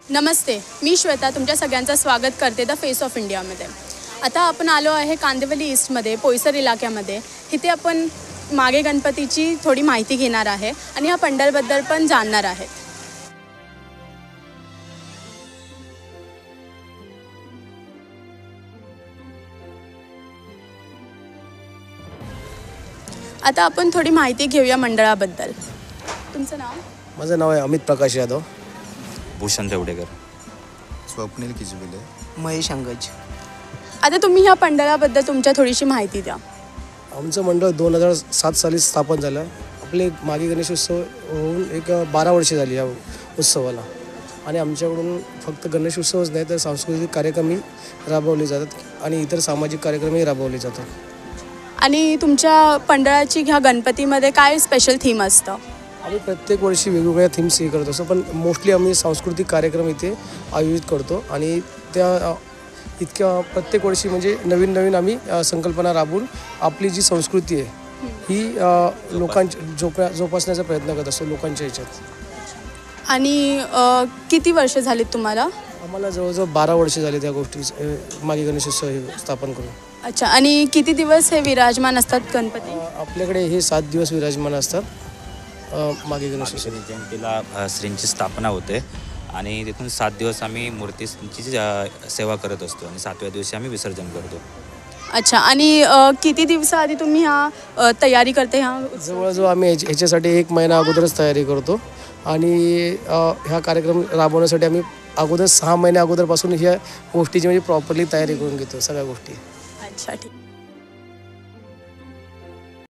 नमस्ते, मी श्वेता तुमच्या सगळ्यांचं स्वागत करते द फेस ऑफ इंडियामध्ये। आता आपण आलो आहे कांदिवली ईस्टमध्ये पोईसर इलाक्यामध्ये। इथे आपण मागे गणपतीची थोडी माहिती घेणार आहे आणि या पंडालबद्दल पण जाणणार आहे। आता आपण थोडी माहिती घेऊया मंडळाबद्दल। तुमचं नाव? माझं नाव आहे अमित प्रकाश यादव। भूषण देवडेकर, स्वप्नील किजबिले, महेश अंगज। आता तुम्ही ह्या पंडालाबद्दल तुमच्या थोडीशी माहिती द्या। आमचं मंडळ 2007 साली स्थापन झालं। आपले मागे गणेशोत्सव होऊन एक 12 वर्षे झाली या उत्सवाला आणि आमच्याकडून फक्त गणेशोत्सवच नाही तर सांस्कृतिक कार्यक्रमही राबवले जातात आणि इतर सामाजिक कार्यक्रमही राबवले जातात। आणि तुमच्या पंडाळाची ह्या गणपतीमध्ये काय स्पेशल थीम असतं? आम्ही प्रत्येक वर्षी वेगवेगळ्या थीम्स हे करत असतो, पण मोस्टली आम्ही सांस्कृतिक कार्यक्रम इथे आयोजित करतो आणि त्या इतक्या प्रत्येक वर्षी म्हणजे नवीन नवीन आम्ही संकल्पना राबवून आपली जी संस्कृती आहे ही लोकांच्या जोपासण्याचा प्रयत्न करत असतो लोकांच्या ह्याच्यात। आणि किती वर्ष झालीत तुम्हाला? आम्हाला जवळजवळ 12 वर्षे झाली त्या गोष्टी मागे गणेशोत्सव हे स्थापन करून। अच्छा, आणि किती दिवस हे विराजमान असतात गणपती? आपल्याकडे हे 7 दिवस विराजमान असतात मागे गणेशोत्सव जयंतीला श्रींची स्थापना होते आणि तिथून 7 दिवस आम्ही मूर्तीची सेवा करत असतो आणि 7व्या दिवशी आम्ही विसर्जन करतो। अच्छा, आणि किती दिवसाआधी तुम्ही ह्या तयारी करते? जवळजवळ आम्ही ह्याच्यासाठी 1 महिना अगोदरच तयारी करतो आणि ह्या कार्यक्रम राबवण्यासाठी आम्ही अगोदर 6 महिने अगोदरपासून ह्या गोष्टीची म्हणजे प्रॉपरली तयारी करून घेतो सगळ्या गोष्टी। अच्छा, ठीक।